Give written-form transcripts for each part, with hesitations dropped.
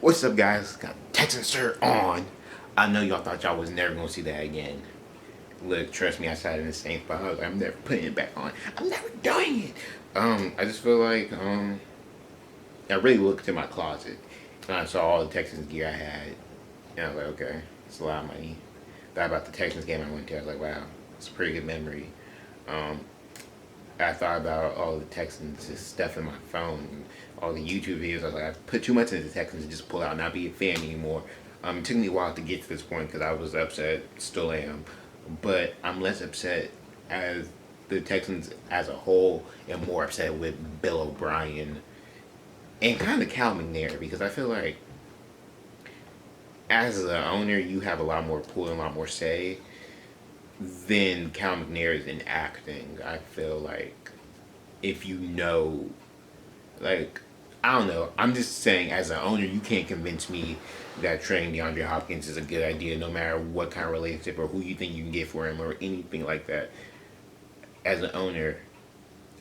What's up, guys? Got Texans shirt on. I know y'all thought y'all was never gonna see that again. Look, trust me, I sat in the same spot. I was like, I'm never putting it back on. I'm never doing it. I just feel like I really looked in my closet and I saw all the Texans gear I had, and I was like, okay, it's a lot of money. Thought about the Texans game I went to. I was like, wow, it's a pretty good memory. Um, I thought about all the Texans just stuff in my phone, all the YouTube videos. I was like, I put too much into the Texans to just pull out and not be a fan anymore. It took me a while to get to this point because I was upset, still am, but I'm less upset as the Texans as a whole and more upset with Bill O'Brien and kind of Cal McNair because I feel like as an owner you have a lot more pull and a lot more say than Cal McNair is in acting. I feel like if you know, like, I don't know. I'm just saying, as an owner, you can't convince me that trading DeAndre Hopkins is a good idea, no matter what kind of relationship or who you think you can get for him or anything like that. As an owner,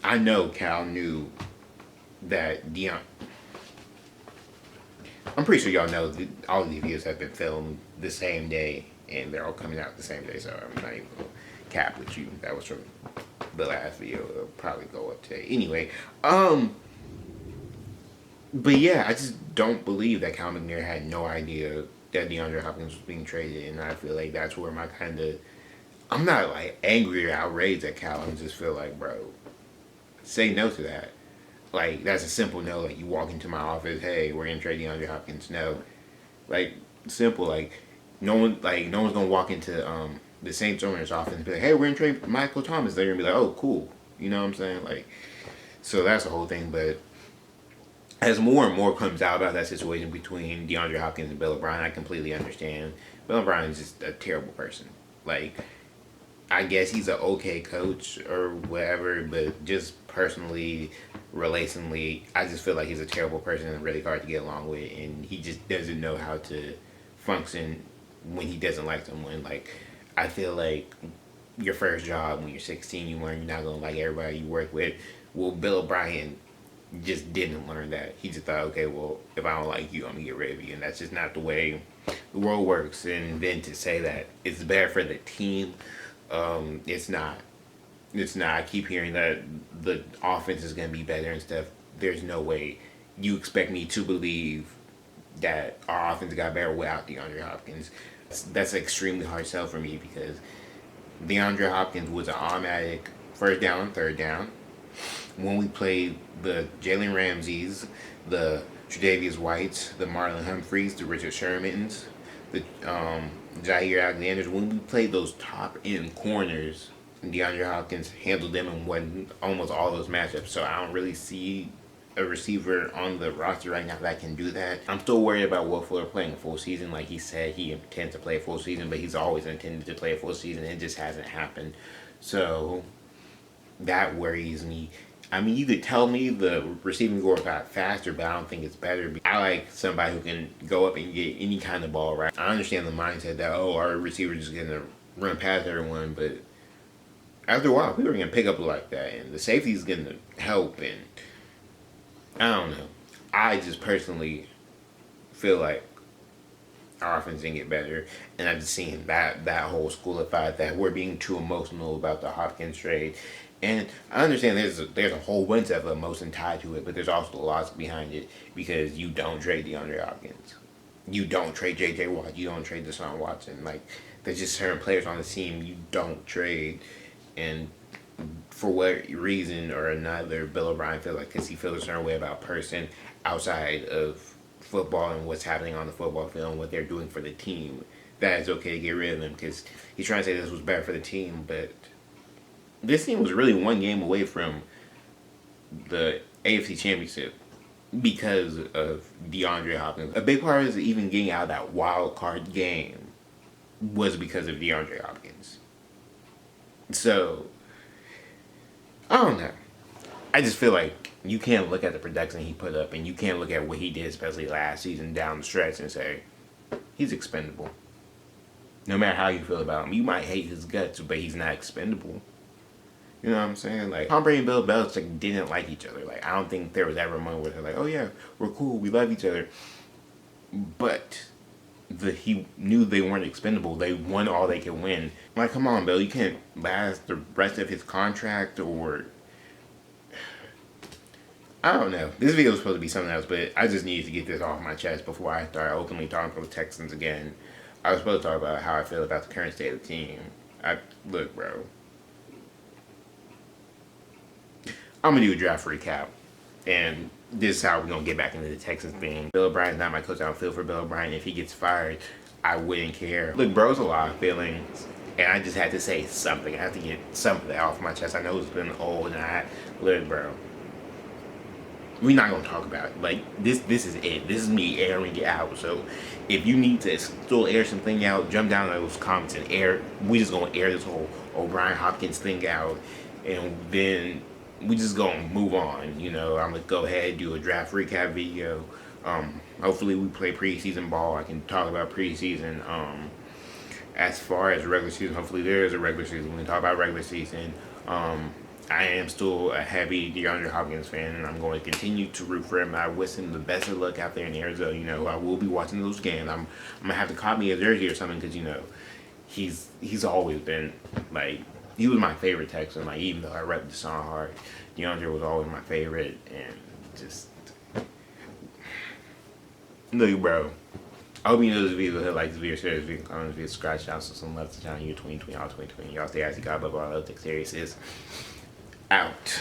I know Cal knew that Deion. I'm pretty sure y'all know that all of these videos have been filmed the same day, and they're all coming out the same day. So I'm not even gonna cap with you. That was from the last video. It'll probably go up today. Anyway, but yeah, I just don't believe that Cal McNair had no idea that DeAndre Hopkins was being traded, and I feel like that's where my kind of I'm not like angry or outraged at Cal. I just feel like, bro, say no to that. Like that's a simple no. Like you walk into my office, hey, we're gonna trade DeAndre Hopkins. No, like simple. Like no one's gonna walk into the Saints owner's office and be like, hey, we're gonna trade Michael Thomas. They're gonna be like, oh, cool. You know what I'm saying? Like, so that's the whole thing. But as more and more comes out about that situation between DeAndre Hopkins and Bill O'Brien, I completely understand. Bill O'Brien is just a terrible person. Like, I guess he's an okay coach or whatever, but just personally, relationally, I just feel like he's a terrible person and really hard to get along with, and he just doesn't know how to function when he doesn't like someone. Like, I feel like your first job when you're 16, you learn you're not gonna like everybody you work with. Well, Bill O'Brien just didn't learn that. He just thought, okay, well, if I don't like you, I'm gonna get rid of you, and that's just not the way the world works. And then to say that it's better for the team, it's not. It's not. I keep hearing that the offense is gonna be better and stuff. There's no way you expect me to believe that our offense got better without DeAndre Hopkins. That's an extremely hard sell for me because DeAndre Hopkins was an automatic first down and third down. When we played the Jalen Ramseys, the Tre'Davious Whites, the Marlon Humphreys, the Richard Shermans, the Jair Alexanders, when we played those top end corners, DeAndre Hopkins handled them and won almost all those matchups. So I don't really see a receiver on the roster right now that can do that. I'm still worried about Will Fuller playing a full season. Like he said, he intends to play a full season, but he's always intended to play a full season. It just hasn't happened. So that worries me. I mean, you could tell me the receiving core got faster, but I don't think it's better. I like somebody who can go up and get any kind of ball right. I understand the mindset that, oh, our receiver just going to run past everyone, but after a while, people are going to pick up like that, and the safety is going to help, and I don't know. I just personally feel like our offense didn't get better, and I've just seen that whole school of thought that we're being too emotional about the Hopkins trade. And I understand there's a whole bunch of emotion tied to it, but there's also lots behind it because you don't trade DeAndre Hopkins, you don't trade J.J. Watt, you don't trade Deshaun Watson. Like there's just certain players on the team you don't trade, and for what reason or another, Bill O'Brien feels like because he feels a certain way about a person outside of football and what's happening on the football field and what they're doing for the team, that it's okay to get rid of them because he's trying to say this was better for the team, but this team was really one game away from the AFC Championship because of DeAndre Hopkins. A big part of even getting out of that wild card game was because of DeAndre Hopkins. So, I don't know. I just feel like you can't look at the production he put up and you can't look at what he did, especially last season down the stretch, and say, he's expendable. No matter how you feel about him. You might hate his guts, but he's not expendable. You know what I'm saying? Like, Tom Brady and Bill Belichick didn't like each other. Like, I don't think there was ever a moment where they're like, oh yeah, we're cool, we love each other. but he knew they weren't expendable. They won all they could win. Like, come on, Bill, you can't last the rest of his contract, or I don't know. This video was supposed to be something else, but I just needed to get this off my chest before I start openly talking about the Texans again. I was supposed to talk about how I feel about the current state of the team. Look, bro. I'm gonna do a draft recap, and this is how we're gonna get back into the Texans thing. Bill O'Brien's not my coach. I don't feel for Bill O'Brien. If he gets fired, I wouldn't care. Look, bro's a lot of feelings, and I just had to say something. I have to get something off my chest. I know it's been old, and look, bro. We're not gonna talk about it. Like, this is it. This is me airing it out. So if you need to still air something out, jump down in those comments and air. We just gonna air this whole O'Brien Hopkins thing out, and then we just gonna move on. You know, I'm gonna go ahead and do a draft recap video. Hopefully we play preseason ball. I can talk about preseason. As far as regular season, hopefully there is a regular season. We can talk about regular season. I am still a heavy DeAndre Hopkins fan, and I'm going to continue to root for him. I wish him the best of luck out there in Arizona. You know, I will be watching those games. I'm gonna have to copy me a jersey or something, because, you know, he's always been, like, he was my favorite Texan. Like, even though I rep Deshaun Hart, DeAndre was always my favorite, and just look, bro. I hope you know this video. Hit like this video, share this video, comment this video, subscribe, shout out to some love to channel. You 2020, all 2020. Y'all stay guys. God love all. Texas is out.